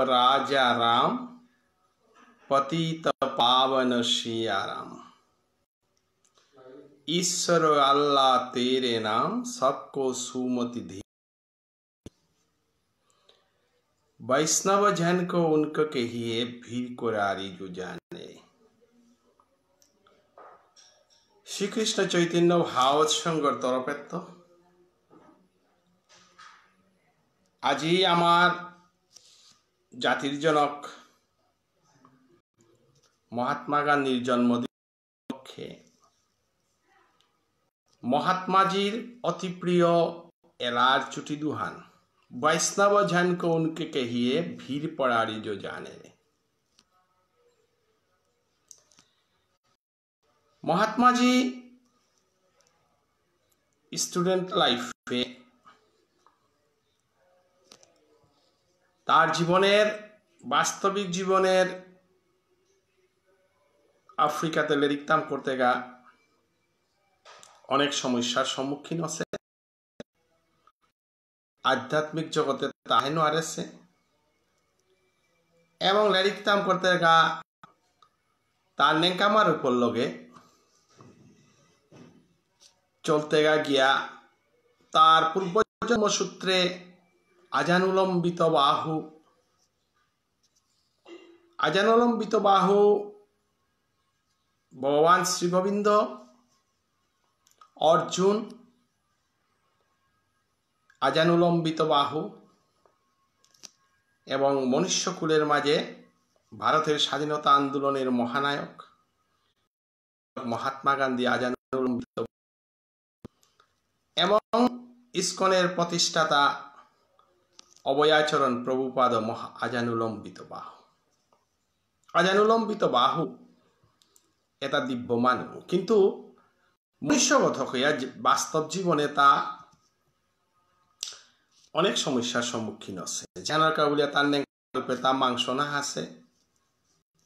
राजा राम पतित पावन सिया राम, ईश्वर अल्लाह तेरे नाम सबको सुमति दी। वैष्णव जन को उनको कहिए भीड़ कोरारी जो जाने। श्रीकृष्ण चैतन्य भागवत संघर तरफे तो আজি আমার জাতির জনক মহাত্মা গান্ধীর জন্মদিন উপলক্ষে মহাত্মাজির অতি প্রিয় এলার চুটি দুহান वैष्णव जन को उनके कहिए भीड़ पड़ारी जो जाने। महात्मा जी स्टूडेंट लाइफ पे तार जीवनेर वास्तविक जीवनेर आफ्रिकाते लिखताम करते गा अनेक समस्यार सम्मुखीन आछे। आध्यात्मिक जगते ताहेनो आरेছে এবং লিখতাম করতে গা তার নেকামার উপর লগে চলতে গা গিয়া তার পূর্বজন্ম সূত্রে আজানুলম্বিত বাহু ভগবান শ্রী গোবিন্দ अर्जुन आजानुलम्बित बाहु एवं मनुष्यकुलेर माझे भारतेर स्वाधीनता आंदोलनेर महानायक महात्मा गांधी आजानुलम्बित एवं इस्कनेर प्रतिष्ठाता अभयाचरण प्रभुपाद आजानुलम्बित बाहु एटा दिव्य मानु किन्तु मनुष्यगत हइया वास्तव जीवने ता अनेक समस्यार सम्मुखीन आछे। जानार काबुलिया तार नेंगारूपे ता मांस ना आछे,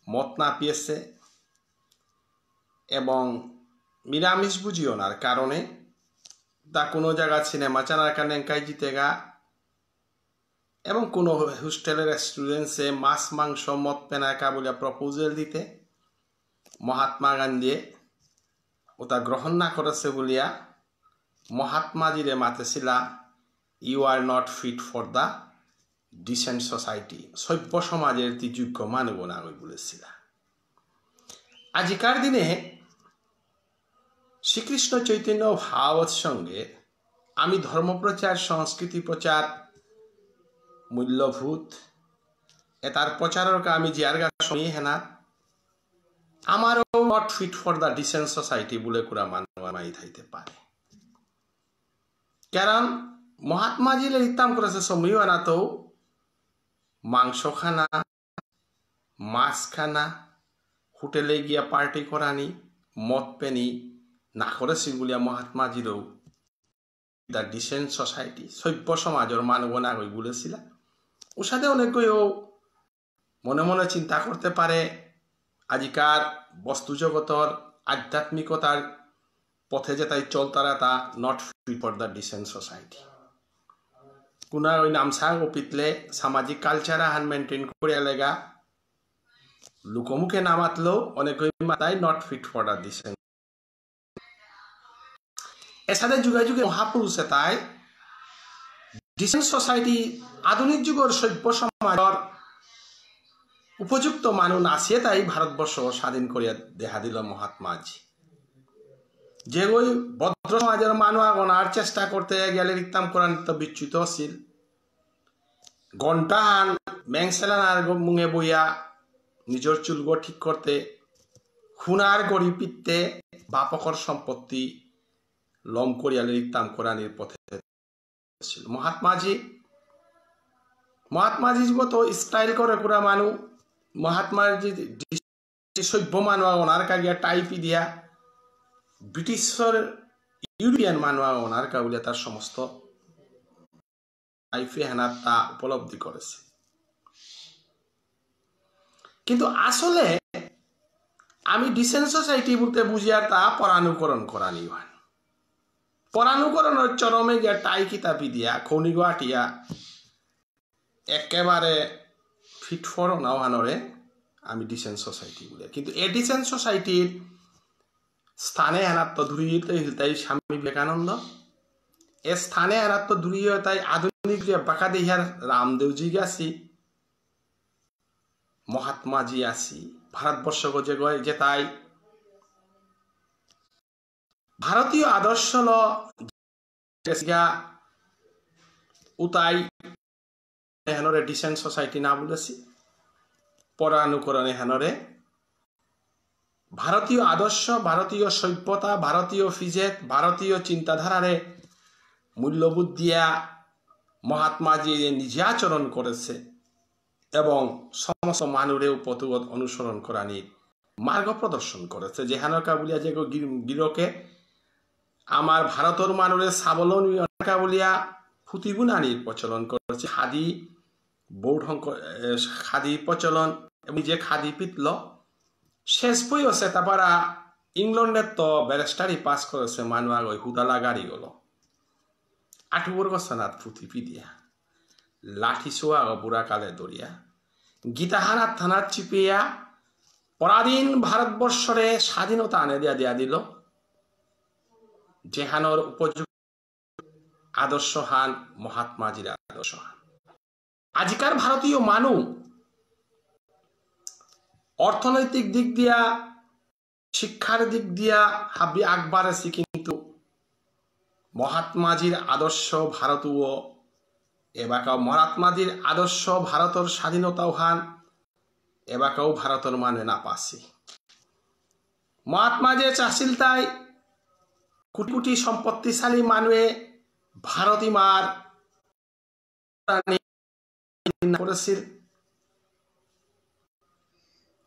मद ना पिएছে एवं निरामिष बुझिओ नार कारणे ता कोनो जायगा सिनेमा चानार का नेंकाई जितेगा एवं कोनो होस्टेलेर स्टुडेंट्से माछ मांस मद पेना काबुलिया प्रपोजल दिते महात्मा गांधी ওটা গ্রহণ না করেছে বলিয়া মহাত্মাজিরে মাতেছিলা you are not fit for the decent society, সভ্য সমাজের যোগ্য মানব না ওই বলেছিল। আজিকার দিনে শ্রীকৃষ্ণ চৈতন্য ভাগবত সঙ্গে আমি ধর্মপ্রচার সংস্কৃতি প্রচার মূল্যভূত এটার প্রচারকে আমি জিয়ারগা শুনি হেনা আমারও not fit for the decent society বলে কুরা মানবাই থাইতে পারে। কারণ মহাত্মাজি লিখতাম করেছে সময়ও না তো মাংস খানা মাছ খানা হোটেলে গিয়া পার্টি করানি মদ পেনি না করেছি বলিয়া মহাত্মাজিরও দ্য ডিসেন্ট সোসাইটি সভ্য সমাজের মানব না হই বলেছিল। ওর সাথে অনেকেও মনে মনে চিন্তা করতে পারে আজিকার বস্তু জগতর আধ্যাত্মিকতার পথে যে তাই চলতারা তা not fit for the decent society. কোনা ওই নামসা পিতলে সামাজিক কালচার হান মেনটেন করে এলেগা লোকমুখে নামাতলেও অনেকেই মাতাই not fit for the decent. এর সাথে যুগে যুগে মহাপুরুষে তাই ডিসেন্ট সোসাইটি আধুনিক যুগের সভ্য সমাজের উপযুক্ত মানুষ আসিয়ে তাই ভারতবর্ষ স্বাধীন করিয়া দেখা দিল মহাত্মাজি। যে ওই ভদ্র সমাজের মানুষ গণার চেষ্টা করতে গেলে লিখতাম কোরআন তো বিচ্যুত ছিল ঘন্টা হান ম্যাংসেলানার মুঙে বইয়া নিজের চুলগো ঠিক করতে খুনার গড়ি পিততে বাপকর সম্পত্তি লম করিয়া লিখতাম কোরআনের পথে ছিল। মহাত্মাজির মতো স্টাইল করে পুরা মানুষ মহাত্মাজি সভ্য মানুষ ওনার কাগিয়া টাইপি দিয়া ব্রিটিশের ইউরোপিয়ান মানুষ ওনার কাবুলিয়া তার সমস্ত টাইপে হেনার তা উপলব্ধি করেছে। কিন্তু আসলে আমি ডিসেন্ট সোসাইটি বলতে বুঝি আর তা পরানুকরণ করানি হয় পরানুকরণের চরমে গিয়া টাই কিতাবি দিয়া খনি গাটিয়া একেবারে ফিট ফর নাওহানরে আমি ডিসেন্ট সোসাইটি বলে কিন্তু এ ডিসেন্ট সোসাইটির স্থানে এনাত্ম ধুরিতে হিলতাই স্বামী বিবেকানন্দ এ স্থানে এনাত্ম ধুরিয়ে তাই আধুনিক যে বাঁকা দেহিয়ার রামদেবজি গেছি মহাত্মাজি আসি ভারতবর্ষ গজে গয় যে তাই ভারতীয় আদর্শ ল উতাই হেনরে ডিসেন্ট সোসাইটি না বলেছি পরানুকরণে হেনরে ভারতীয় আদর্শ ভারতীয় সভ্যতা ভারতীয় ফিজেত ভারতীয় চিন্তাধারারে মূল্যবোধ দিয়া মহাত্মাজি নিজে আচরণ করেছে এবং সমস্ত মানুষেও পথগত অনুসরণ করানির মার্গ প্রদর্শন করেছে যে হেনকা বলিয়া যে গিরকে আমার ভারতের মানুষের স্বাবলম্বী অনেকা বলিয়া ফুতিগুনানির প্রচলন করেছে খাদি বৌদ্ধ খাদি প্রচলন এবং যে খাদি পিতল শেষ বই আছে তারপর ইংল্যান্ডের তো ব্যারিস্টারি পাস করেছে মানুষ আগে হুদালা গাড়ি গেল 8 বছর ফুতি পিদিয়া লাঠি শোয়া বুড়া কালে দরিয়া গীতাহানার থানার চিপিয়া পরাধীন ভারতবর্ষরে স্বাধীনতা আনে দিয়া দিল যেহানোর উপযুক্ত আদর্শ হান মহাত্মাজির আদর্শ হান আজিকার ভারতীয় মানুষ অর্থনৈতিক দিক দিয়া শিক্ষার দিক দিয়া হাবি আকবার আছে কিন্তু মহাত্মাজির আদর্শ ভারতীয় এবাকাও মহাত্মাজির আদর্শ ভারতের স্বাধীনতাও হান এবাকাও ভারতের মানে না পাসি মহাত্মা যে চাষিল তাই কোটি কোটি সম্পত্তিশালী মানুষে ভারতী মার করেছিল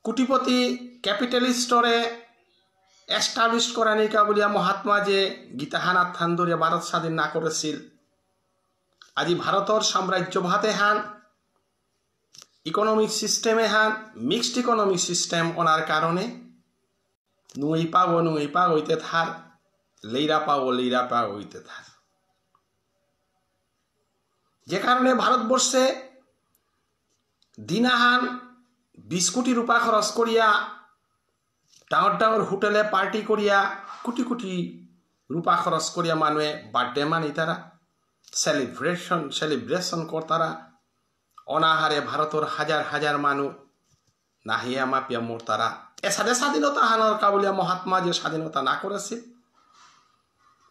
কোটিপতি ক্যাপিটালিস্টরে এস্টাবলিশ করানিকা বলিয়া মহাত্মা যে গীতাহানার থান ধরিয়া ভারত স্বাধীন না করেছিল আজি ভারতের সাম্রাজ্যবাদে হান ইকোনমিক সিস্টেমে হান মিক্সড ইকোনমিক সিস্টেম ওনার কারণে নুই পা হইতে থার লেইরা পা হইতে থার যে কারণে ভারতবর্ষে দিনাহান 20 কোটি রূপা খরচ করিয়া ডাঙর ডাঙর হোটেলে পার্টি করিয়া কোটি কোটি রূপা খরচ করিয়া মানুষে বার্থডে মানি তারা সেলিব্রেশন করতারা অনাহারে ভারতের হাজার হাজার মানুষ নাহিয়া মাপিয়া মোর তারা এসাদে স্বাধীনতা হানার কাবুলিয়া মহাত্মা যে স্বাধীনতা না করেছে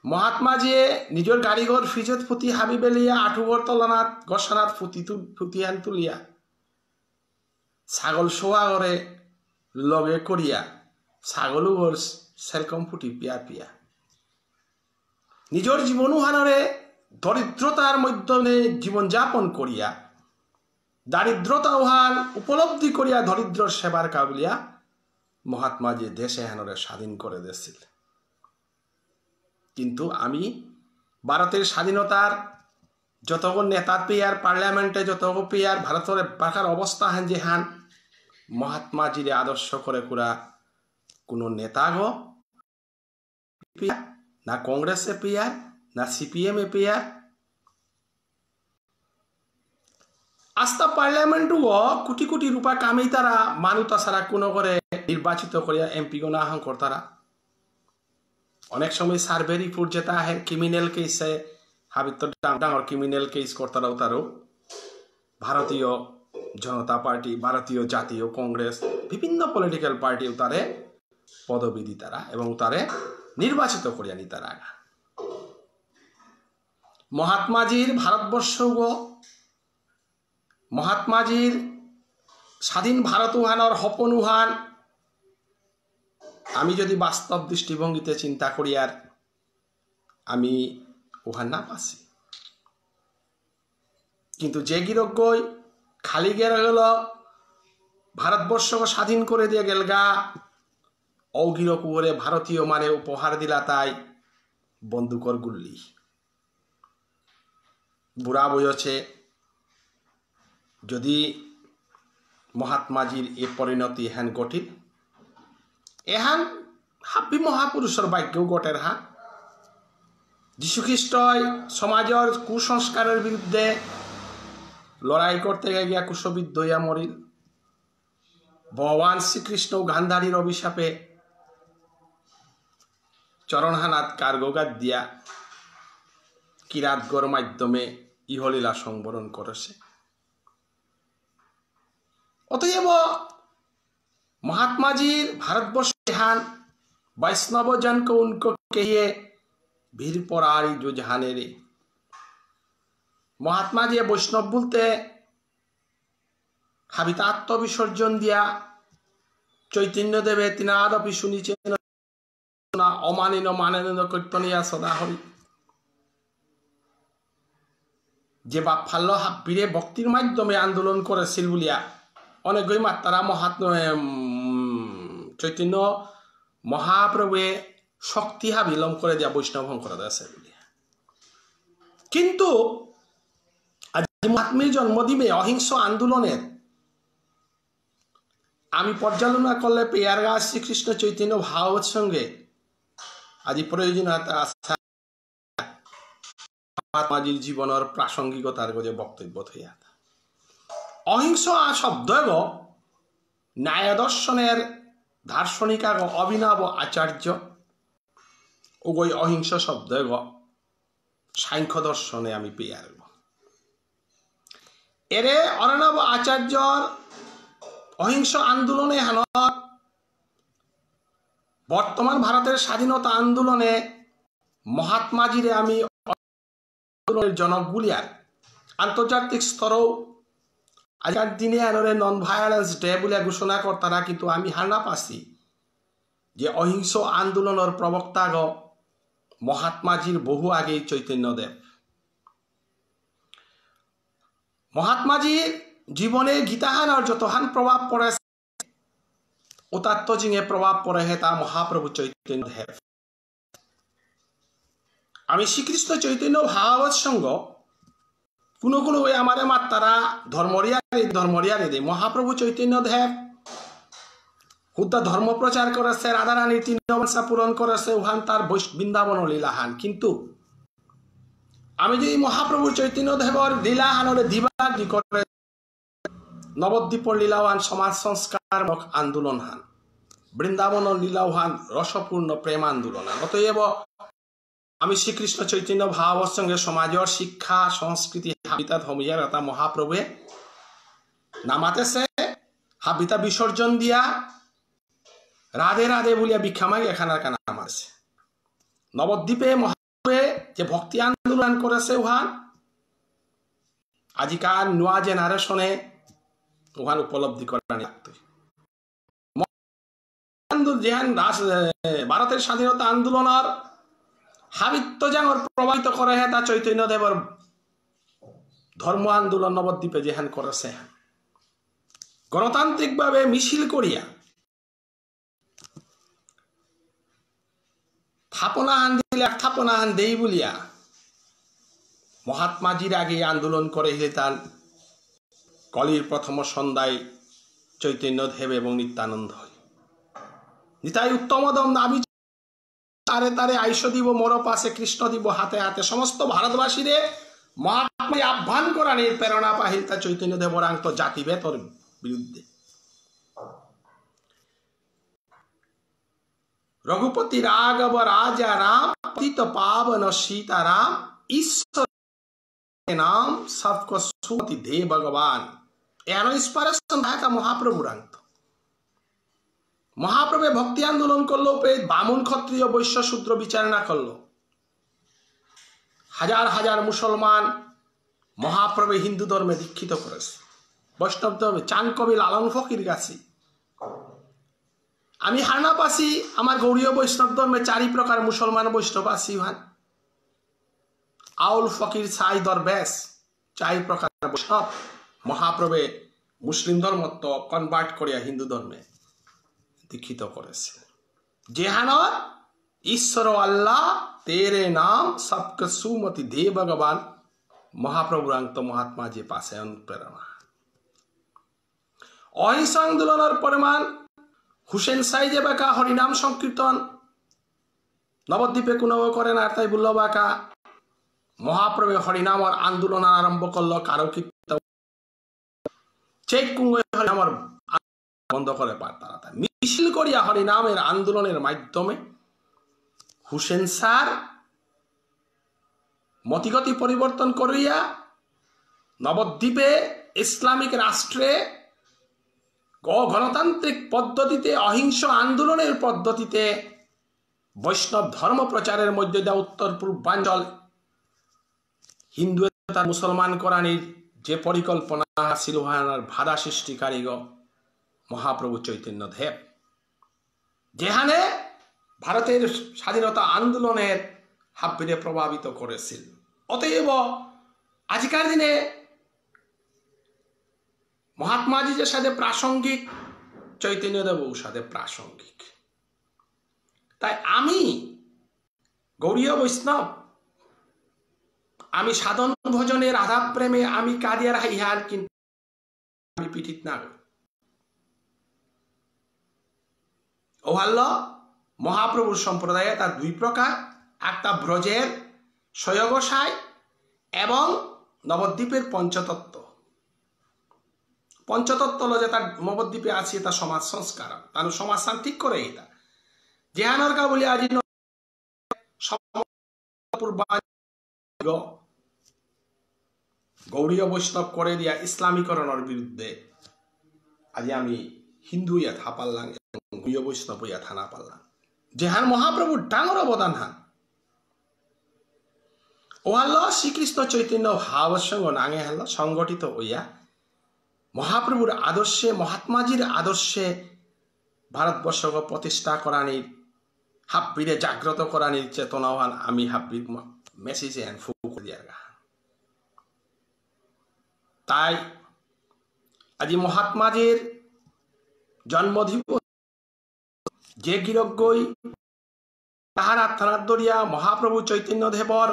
মহাত্মা যে নিজের গাড়িঘর ফিজত ফুটি হাবি বেলিয়া আঠুগর তলনাথ গসানাথ ফুটিয়ান তুলিয়া ছাগল শোয়া ঘরে লগে করিয়া ছাগলও ঘর সেলকম ফুটি পিয়া নিজের জীবনুহানরে দরিদ্রতার মধ্যে জীবনযাপন করিয়া দারিদ্রতা উহান উপলব্ধি করিয়া দরিদ্র সেবার কাবলিয়া মহাত্মা যে দেশে হানরে স্বাধীন করে দিয়েছিল কিন্তু আমি ভারতের স্বাধীনতার যতগুলো নেতা পেয়ার পার্লামেন্টে যতগুলো পেয়ার ভারতের বাকার অবস্থা হান যে হান মহাত্মাজির আদর্শ করে কুরা কোনো নেতা গো না কংগ্রেসে পেয়ার না সিপিএম এ পেয়ার আস্তা পার্লামেন্টও কোটি কোটি রূপা কামেই তারা মানুষ তাছাড়া কোনো করে নির্বাচিত করিয়া এমপি গো না হন করতারা অনেক সময় সার্ভে রিপোর্ট যেটা আহে ক্রিমিনাল কেসে হাবিত ডাঙর ক্রিমিনাল কেস করতারাও তারও ভারতীয় জনতা পার্টি ভারতীয় জাতীয় কংগ্রেস বিভিন্ন পলিটিক্যাল পার্টি তারে পদবি দি তারা এবং তারে নির্বাচিত করিয়া নি তারা মহাত্মাজির ভারতবর্ষ মহাত্মাজির স্বাধীন ভারত উহানোর হপন উহান আমি যদি বাস্তব দৃষ্টিভঙ্গিতে চিন্তা করি আর আমি উহান না পাচ্ছি কিন্তু যে গিরজ্ঞই খালি গেল গেল ভারতবর্ষ স্বাধীন করে দিয়ে গেল গা অগিরক উহরে ভারতীয় মানে উপহার দিলা তাই বন্দুকর গুল্লি বুড়া বয়সে যদি মহাত্মাজির এ পরিণতি হ্যান ঘটিল এহান হাপি মহাপুরুষের বাক্য গটের হা যীশুখ্রিস্টই সমাজের কুসংস্কারের বিরুদ্ধে লড়াই করতে গিয়া কুশবিদ্ধ হইয়া মরিল। ভগবান শ্রীকৃষ্ণ গান্ধারীর অভিশাপে চরণহানাত কার্গগাত দিয়া কিরাতগর মাধ্যমে ইহলীলা সংবরণ করেছে। অতএব महात्माजीर भारतवर्ष जहान वैष्णव जन को उनको कहिए भीड़ परारी जो जहाने रे महात्मा जी वैष्णव बोलते हाबिता आत्मविसर्जन दिया चैतन्य देवे तिनादपि शुनिचेन अमानिन मानेन कीर्तनिया सदा हरि जे बाफाल्य हाब्बिरे भक्तिर माध्यमे आंदोलन करेছিল বলিয়া অনেকই মাত্রা মহাত্মা চৈতন্য মহাপ্রভুয়ে শক্তি হাবিলম করে দিয়া বৈষ্ণব করা দিয়েছে। কিন্তু আজ মহাত্মীর জন্মদিনে অহিংস আন্দোলনের আমি পর্যালোচনা করলে পেয়ারগাছ শ্রীকৃষ্ণ চৈতন্য ভাগবত সঙ্গে আজ প্রয়োজনীয়তা আছে মহাত্মাজির জীবনের প্রাসঙ্গিকতার গজে বক্তব্য হইয়া অহিংস শব্দ ন্যায় দর্শনের দার্শনিক অভিনব আচার্য ওই অহিংস শব্দ সাংখ্য দর্শনে আমি পেয়ে আসব। এরে অরণব আচার্যর অহিংস আন্দোলনে হেন বর্তমান ভারতের স্বাধীনতা আন্দোলনে মহাত্মাজিরে আমি জনক বলিয়ার আন্তর্জাতিক স্তরেও আজকের দিনে আনরে নন ভায়োলেন্স ডে বলে ঘোষণা করতারা, কিন্তু আমি হানা পাচ্ছি যে অহিংস আন্দোলনের প্রবক্তা মহাত্মাজির বহু আগেই চৈতন্যদেব। মহাত্মাজির জীবনে গীতাহানের যতহান প্রভাব পড়ে ও তত্ত্বজিঙে প্রভাব পড়ে তা মহাপ্রভু চৈতন্যদেব। আমি শ্রীকৃষ্ণ চৈতন্য ভাগবত সঙ্গ কোনো কোনো ওই আমারে মাত্তারা ধর্মরিয়ারে দে মহাপ্রভু চৈতন্য দেব হুদ্দা ধর্ম প্রচার করেছে, রাধারানীর 3 মনসা পূরণ করেছে, ওহান তার বৃন্দাবন লীলাহান। কিন্তু আমি যদি মহাপ্রভু চৈতন্য দেবর লীলাহানরে দিবাদি করে নবদ্বীপর লীলাহান সমাজ সংস্কার আন্দোলন হান, বৃন্দাবন লীলাহান রসপূর্ণ প্রেম আন্দোলন হান। অতএব আমি শ্রীকৃষ্ণ চৈতন্য ভাগবত সঙ্গে সমাজের শিক্ষা সংস্কৃতি হাবিতা ধমিয়ার এটা মহাপ্রভুয়ে নামাতেছে হাবিতা বিসর্জন দিয়া রাধে রাধে বলিয়া ভিক্ষামাই এখানার কানা নামাছে। নবদ্বীপে মহাপ্রভুয়ে যে ভক্তি আন্দোলন করেছে ওহান আজিকার নোয়া জেনারেশনে ওহান উপলব্ধি করা লাগতো। যেহান ভারতের স্বাধীনতা আন্দোলনের হাবিত্য জাঙর প্রভাবিত করে তা চৈতন্য দেবর ধর্ম আন্দোলন নবদ্বীপে যেহান করেছে গণতান্ত্রিক ভাবে মিছিল করিয়া থাপনাহান দিলে থাপনাহান দেই বলিয়া মহাত্মাজির আগে আন্দোলন করে তার কলির প্রথম সন্ধ্যায় চৈতন্য দেব এবং নিত্যানন্দ হয় নিতাই উত্তম দম দাবি তারে তারে আইস দিব মর পাশে কৃষ্ণ দিব হাতে হাতে সমস্ত ভারতবাসীরে মহাত্মা আহ্বান করা নিয়ে প্রেরণা পাহিল তা চৈতন্য দেবরাঙ্ক জাতি বেতর বিরুদ্ধে। রঘুপতি রাঘব রাজা রাম পতিত পাবন সীতারাম ঈশ্বর নাম सबको सुमति दे भगवान এর ইন্সপিরেশন ঢাকা মহাপ্রভুরাঙ্ক। মহাপ্রভু ভক্তি আন্দোলন করলো, বামুন ক্ষত্রিয় বৈশ্য শূদ্র বিচার না করলো, হাজার হাজার মুসলমান মহাপ্রভু হিন্দু ধর্মে দীক্ষিত করেছে, বৈষ্ণব ধর্মে চান কবি লালন ফকির গাছি। আমি হারনা পাশি আমার গৌরীয় বৈষ্ণব ধর্মে 4 প্রকার মুসলমান বৈষ্ণব আছি হান আউল ফকির ছাই দরবেশ 4 প্রকার বৈষ্ণব মহাপ্রভু মুসলিম ধর্ম তো কনভার্ট করিয়া হিন্দু ধর্মে দীক্ষিত করেছে। যেহানর ঈশ্বর আল্লাহ তেরে নাম सबको सुमति दे भगवान মহাপ্রভুরাঙ্ক মহাত্মা যে পাশে অনুপ্রেরণা। অহিংস আন্দোলনের পরিমাণ হুসেন সাইজে বাঁকা হরিনাম সংকীর্তন নবদ্বীপে কোনো করেন আর তাই বলল বাঁকা মহাপ্রভু হরিনামর আন্দোলন আরম্ভ করলো কারো কীর্তন চেক কুঙ্গে হরিনামর বন্ধ করে পার তারা মিছিল করিয়া হরিনামের আন্দোলনের মাধ্যমে হুসেন স্যার মতিগতি পরিবর্তন করিয়া নবদ্বীপে ইসলামিক রাষ্ট্রে গণতান্ত্রিক পদ্ধতিতে অহিংস আন্দোলনের পদ্ধতিতে বৈষ্ণব ধর্ম প্রচারের মধ্যে দিয়ে উত্তর পূর্বাঞ্চল হিন্দু মুসলমান করানির যে পরিকল্পনা ছিল বাধা সৃষ্টিকারী মহাপ্রভু চৈতন্য দেব যেখানে ভারতের স্বাধীনতা আন্দোলনের হাববিরে প্রভাবিত করেছিল অতএব আজকের দিনে মহাত্মাজির সাথে প্রাসঙ্গিক চৈতন্যদেবও সাথে প্রাসঙ্গিক তাই আমি গৌড়ীয় বৈষ্ণব আমি সাধন ভজনের রাধা প্রেমে আমি কাদিয়ার হাইহার কিন্তু আমি পিঠিত না ওহাল্ল মহাপ্রভুর সম্প্রদায়ে তার দুই প্রকার একটা ব্রজের শৈবসায় এবং নবদ্বীপের পঞ্চতত্ত্ব পঞ্চতত্ত্ব যে তার নবদ্বীপে আছে তা সমাজ সংস্কার তার সমাজ শান্তি করে এটা জেহানরকা বলি আজি গৌড়ীয় বৈষ্ণব করে দিয়া ইসলামীকরণের বিরুদ্ধে আজি আমি হিন্দু ইয়া থা পারলাম গৌড়ীয় বৈষ্ণব ইয়া থানা পারলাম যেহান মহাপ্রভুর ডাঙর অবদান হান ওহাল শ্রীকৃষ্ণ চৈতন্য ভাবের সঙ্গে নাঙে হাল সংগঠিত হইয়া মহাপ্রভুর আদর্শে মহাত্মাজির আদর্শে ভারতবর্ষ প্রতিষ্ঠা করানির হাব্বিরে জাগ্রত করানির চেতনাওয়ান আমি হাব্বির মেসেজে ফু দিয়ার গা তাই আজি মহাত্মাজির জন্মদিবস যে গিরজ্ঞই তাহার আত্মার দরিয়া মহাপ্রভু চৈতন্য দেবর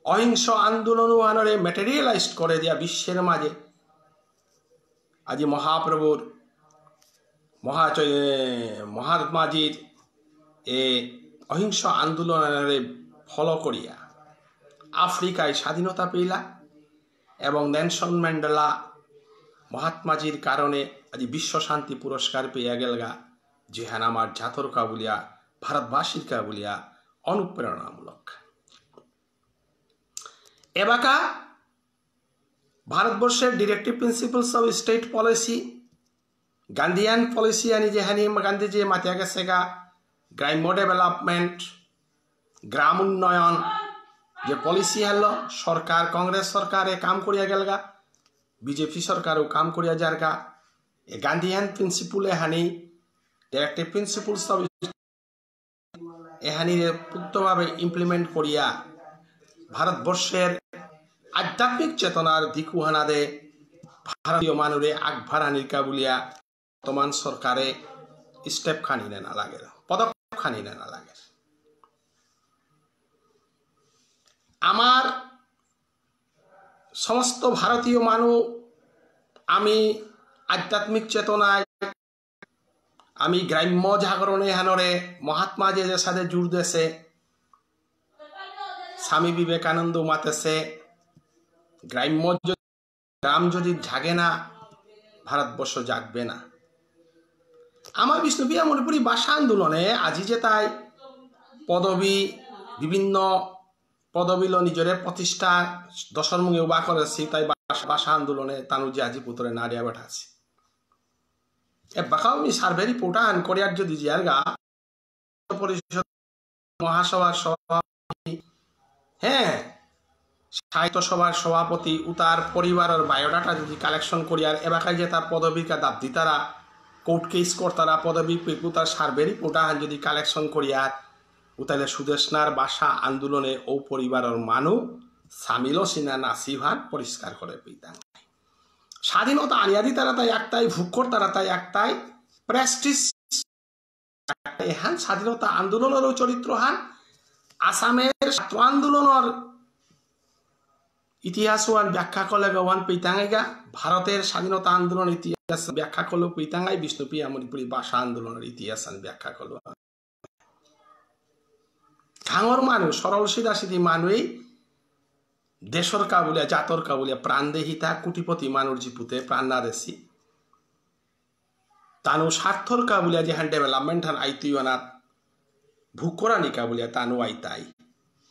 অহিংস আন্দোলন আনরে ম্যাটেরিয়ালাইজ করে দিয়া বিশ্বের মাঝে আজি মহাপ্রভুর মহাত্মাজির এ অহিংস আন্দোলনের ফলো করিয়া আফ্রিকায় স্বাধীনতা পেলা এবং নেলসন ম্যান্ডেলা মহাত্মাজির কারণে আজি বিশ্ব শান্তি পুরস্কার পেয়ে গেলগা যেহান আমার জাতর কাবুলিয়া ভারতবাসীর কাবুলিয়া অনুপ্রেরণামূলক এবাকা ভারতবর্ষের directive principles of state policy Gandhian policy আনি যেহানি গান্ধীজি মাতিয়া গেছে গা গ্রাম্য ডেভেলপমেন্ট গ্রাম উন্নয়ন যে পলিসি হল সরকার কংগ্রেস সরকারে কাম করিয়া গেলগা বিজেপি সরকারও কাম করিয়া যারগা এ গান্ধীয়ান প্রিন্সিপাল এহানি ডিরেক্টিভ প্রিন্সিপালস অফ এহানি পুক্তভাবে ইমপ্লিমেন্ট করিয়া ভারতবর্ষের আধ্যাত্মিক চেতনার দিকুহানা দে ভারতীয় মানুরে আগভারানির কাবুলিয়া বর্তমান সরকারে স্টেপ খানি নেনা লাগে পদক্ষেপ খানি নেনা লাগে আমার সমস্ত ভারতীয় মানুষ আমি আধ্যাত্মিক চেতনায় আমি গ্রাম্য জাগরণে হানরে মহাত্মা যে সাথে জুড় দেশে স্বামী বিবেকানন্দ মাতেছে গ্রাম্য গ্রাম যদি জাগে না ভারতবর্ষ জাগবে না আমার বিষ্ণুপ্রিয়া মণিপুরী ভাষা আন্দোলনে আজি যে তাই পদবী বিভিন্ন পদবীল নিজরে প্রতিষ্ঠা দশরমুঙে উবা করেছি তাই ভাষা আন্দোলনে তানু যে আজি পুতরে নাড়িয়া বেঠাছি এ বাকাও আমি সার্ভে রিপোর্ট আন করিয়ার যদি জিয়ার গা পরিষদ মহাসভার সভাপতি হ্যাঁ সাহিত্য সভার সভাপতি উতার পরিবারের বায়োডাটা যদি কালেকশন করিয়ার এবাকায় যে তার পদবীকা দাব দিতারা কোর্ট কেস করতারা পদবী উতার সার্ভে রিপোর্ট আন যদি কালেকশন করিয়ার উতাইলে সুদেশনার ভাষা আন্দোলনে ও পরিবারের মানুষ সামিল সিনা নাসিভান পরিষ্কার করে পেতাম স্বাধীনতা আনিয়াদি তারা তাই একটাই ভুক্কর তারা তাই একটাই প্রেস্টিজ এহান স্বাধীনতা আন্দোলনেরও চরিত্র হান আসামের ছাত্র আন্দোলনের ইতিহাস ওয়ান ব্যাখ্যা করলে ওয়ান পেতাঙ্গাইগা ভারতের স্বাধীনতা আন্দোলন ইতিহাস ব্যাখ্যা করলো পেতাঙ্গাই বিষ্ণুপ্রিয়া মণিপুরী ভাষা আন্দোলনের ইতিহাস ব্যাখ্যা করলো ভাঙর মানুষ সরল সিধা সিধি মানুষ দেশর কাবুলিয়া জাতর কাবুলিয়া প্রাণ দেহিতা কোটিপতি মানুষ জিপুতে প্রাণ না দেশি তানু স্বার্থর কাবুলিয়া যেহান ডেভেলপমেন্ট হান আইতুয়ানাত ভুকরানি কাবুলিয়া তানু আইতাই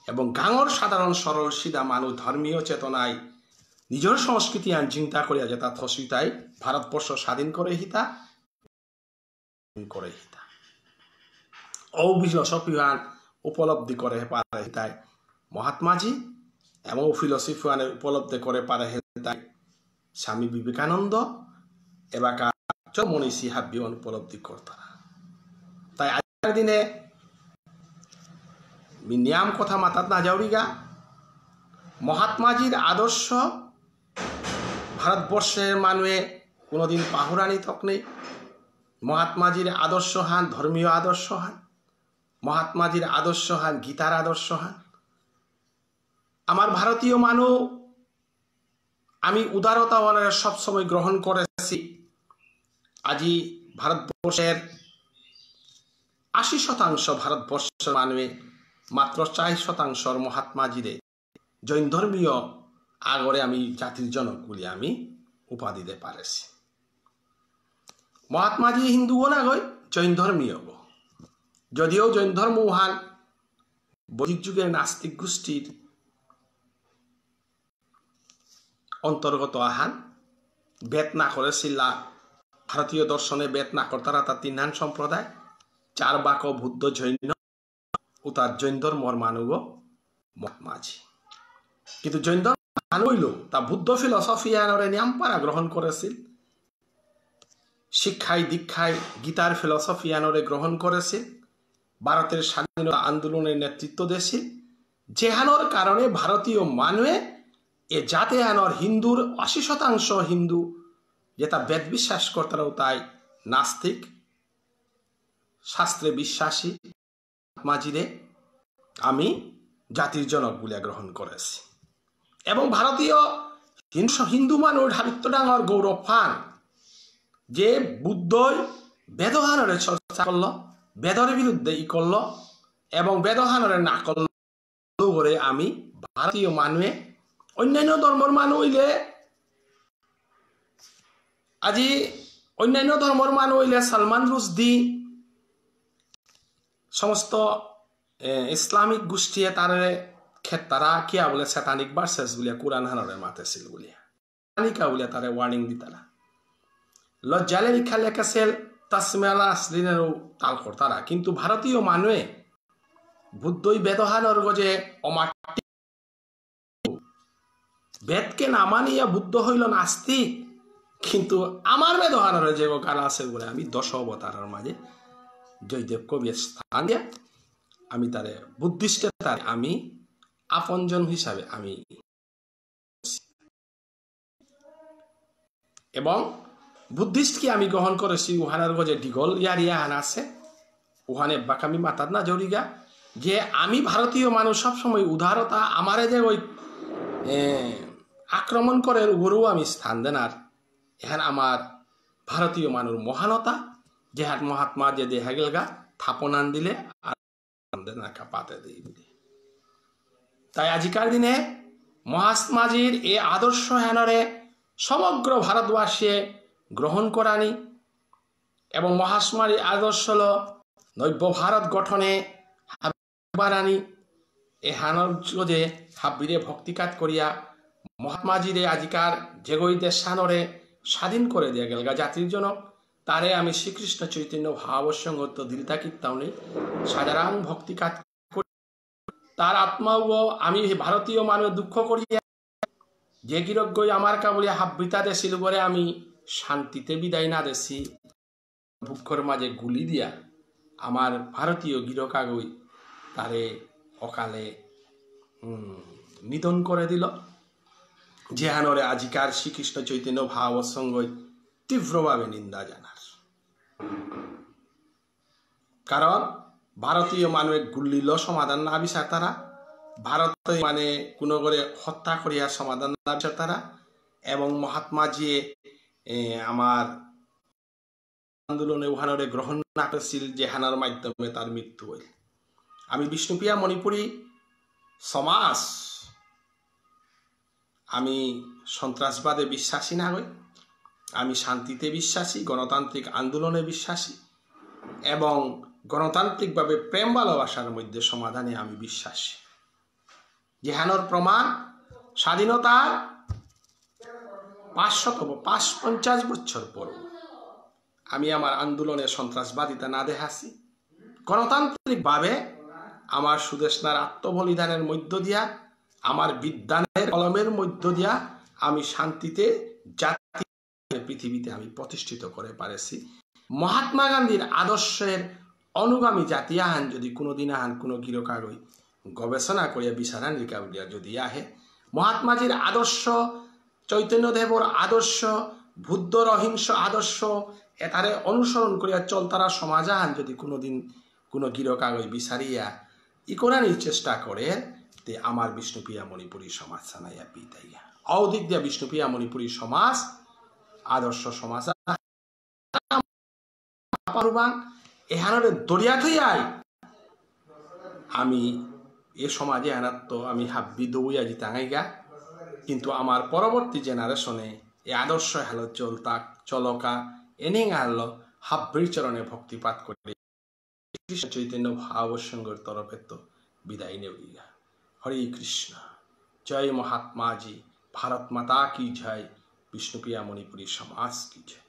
এবং গাঙর সাধারণ সরল সিধা মানুষ ধর্মীয় চেতনায় নিজের সংস্কৃতি আন চিন্তা করিয়া যেতা থসিতাই ভারতবর্ষ স্বাধীন করে হিতা ও ফিলসফি হান উপলব্ধি করে পারে হিতাই মহাত্মাজি এবং ফিলসফি হান উপলব্ধি করে পারে হিতাই স্বামী বিবেকানন্দ এবার মনীষী হাব্যন উপলব্ধি করতারা তাই আজকের দিনে নিয়াম কথা মাতাত না যাওরিগা মহাত্মাজির আদর্শ ভারতবর্ষের মানুষে কোনোদিন পাহুরানি তক নেই মহাত্মাজির আদর্শ হান ধর্মীয় আদর্শ হান মহাত্মাজির আদর্শ হান গীতার আদর্শ হান আমার ভারতীয় মানুষ আমি উদারতা সবসময় গ্রহণ করেছি আজি ভারতবর্ষের 80% ভারতবর্ষের মানুষে মাত্র 4% মহাত্মাজিরে জৈন ধর্মীয় আগরে আমি জাতির জনক বলে আমি উপাধি দিতে পারেছি মহাত্মাজি হিন্দুও না গই জৈন ধর্মীয় যদিও জৈন ধর্ম উহান বৈদিক যুগের নাস্তিক গোষ্ঠীর অন্তর্গত আহান বেদ না করেছিল ভারতীয় দর্শনে বেদ না কর্তারা তার তিনহান সম্প্রদায় চারবাক বুদ্ধ জৈন ও তার জৈন ধর্মর মানুষ মহাত্মাজি কিন্তু জৈন ধর্ম মানুষ তা বুদ্ধ ফিলসফি আনরে নিয়মপারা গ্রহণ করেছিল শিক্ষায় দীক্ষায় গীতার ফিলসফি আনরে গ্রহণ করেছিল ভারতের স্বাধীনতা আন্দোলনের নেতৃত্ব দিয়েছিল যেহানোর কারণে ভারতীয় মানুষে এ জাতে আনর হিন্দুর 80% হিন্দু যেটা বেদ বিশ্বাস করতারাও তাই নাস্তিক শাস্ত্রে বিশ্বাসী মহাত্মাজিরে আমি জাতির জনক বলে গ্রহণ করেছি এবং ভারতীয় হিন্দু মানুষ হাবিত্য ডাঙর গৌরব ফান যে বুদ্ধই বেদহানরে চর্চা করল বেদর বিরুদ্ধে ই করল এবং বেদহানরে না করল করে আমি ভারতীয় মানুষে অন্যান্য ধর্মের মানুষ হইলে আজি অন্যান্য ধর্মের মানুষ হইলে সালমান রুশদি সমস্ত ইসলামিক গোষ্ঠী তারে তারা কিয়া বলে স্যাটানিক ভার্সেস বলে কোরআন হানরে মাতেছিল বলিয়া আনিকা বলে তারে ওয়ার্নিং দিতারা লজ্জালে লিখা লেখাছিল তাসমিয়ালা আসলিনেরও তাল করতারা কিন্তু ভারতীয় মানুষে বুদ্ধই বেদহানর গজে অমাটি বেদকে না মানিয়া বুদ্ধ হইল নাস্তিক কিন্তু আমার বেদহানরে যে কাল আছে বলে আমি 10 অবতারের মাঝে জয়দেব কবির স্থান দিয়া আমি তারে বুদ্ধিস্টের তারে আমি আপনজন হিসাবে আমি এবং বুদ্ধিস্টকে আমি গ্রহণ করেছি উহানের গজে ডিগল ইয়ারিয়া হান আছে উহানে বাকামি মাতার না জরিগা যে আমি ভারতীয় মানুষ সবসময় উদারতা আমারে যে ওই আক্রমণ করে ওরও আমি স্থান দেন আর এখানে আমার ভারতীয় মানুষ মহানতা যে হাত মহাত্মা যে দেখা গেলগা থাপনান দিলে আর পাতে দিই তাই আজিকার দিনে মহাত্মাজির এই আদর্শ হেনরে সমগ্র ভারতবর্ষে গ্রহণ করানি এবং মহাত্মার আদর্শ হল নব্য ভারত গঠনে হাবারানি এ হানর যে হাবিরে ভক্তিকাত করিয়া মহাত্মাজিরে আজিকার যেগই দেশ সানরে স্বাধীন করে দিয়া গেলগা জাতির জনক তারে আমি শ্রীকৃষ্ণ চৈতন্য ভাবসঙ্গত দিলতা কীর্তনে সাধারণ ভক্তিকাত তার আত্মাও আমি ভারতীয় মানুষ দুঃখ করিয়া যে গিরজ্ঞই আমার কাবলিয়া হাব্বিতা দেছিল বলে আমি শান্তিতে বিদায় না দেছি বুক্ষর মাঝে গুলি দিয়া আমার ভারতীয় গিরকাগই তারে অকালে নিধন করে দিল যেহানরে আজিকার শ্রীকৃষ্ণ চৈতন্য ভাবসঙ্গই তীব্রভাবে নিন্দা জানার কারণ ভারতীয় মানুষ গুল্লিল সমাধান না বিচার তারা ভারতে মানে কোনো করে হত্যা করিয়া সমাধান তারা এবং মহাত্মাজি আমার আন্দোলনে উহানরে গ্রহণ না করেছিল যেহানার মাধ্যমে তার মৃত্যু হইল। আমি বিষ্ণুপ্রিয়া মণিপুরী সমাজ আমি সন্ত্রাসবাদে বিশ্বাসী না হই, আমি শান্তিতে বিশ্বাসী, গণতান্ত্রিক আন্দোলনে বিশ্বাসী এবং গণতান্ত্রিকভাবে প্রেম ভালোবাসার মধ্যে সমাধানে আমি বিশ্বাসী। যেহানোর প্রমাণ স্বাধীনতার ৫৫০ বছর পর আমি আমার আন্দোলনে সন্ত্রাসবাদিতা না দেখাছি, গণতান্ত্রিকভাবে আমার সুদেশনার আত্মবলিদানের মধ্য দিয়া, আমার বিদ্যানের কলমের মধ্য দিয়া আমি শান্তিতে জাতি পৃথিবীতে আমি প্রতিষ্ঠিত করে পারেছি। মহাত্মা গান্ধীর আদর্শের অনুগামী জাতি আহান যদি কোনোদিন আহান কোনো গিরকাগই গবেষণা করিয়া বিচারা নিকা উলিয়া যদি আহে, মহাত্মাজির আদর্শ, চৈতন্যদেবর আদর্শ, বুদ্ধর অহিংস আদর্শ এটারে অনুসরণ করিয়া চলতারা সমাজ আহান যদি কোনোদিন কোনো গিরকাগই বিচারিয়া ইকোরানির চেষ্টা করে, তে আমার বিষ্ণুপ্রিয়া মণিপুরী সমাজ সানাইয়া পিতাইয়া অধিক দিয়া বিষ্ণুপ্রিয়া মণিপুরী সমাজ আদর্শ সমাজ এহানরে দরিয়া থইয়াই আমি এ সমাজে আনাত্ম আমি হাব্বি দৌয়া জিতে আঙাইগা। কিন্তু আমার পরবর্তী জেনারেশনে এ আদর্শ হেলো চলকা এনে হারল হাব্বির চরণে ভক্তিপাত করে কৃষ্ণ চৈতন্য ভাব সঙ্গের তরফে তো বিদায় নেউইগা। হরে কৃষ্ণ। জয় মহাত্মা জি। भारत माता की जय। विष्णुप्रिया मणिपुरी समाज की जय।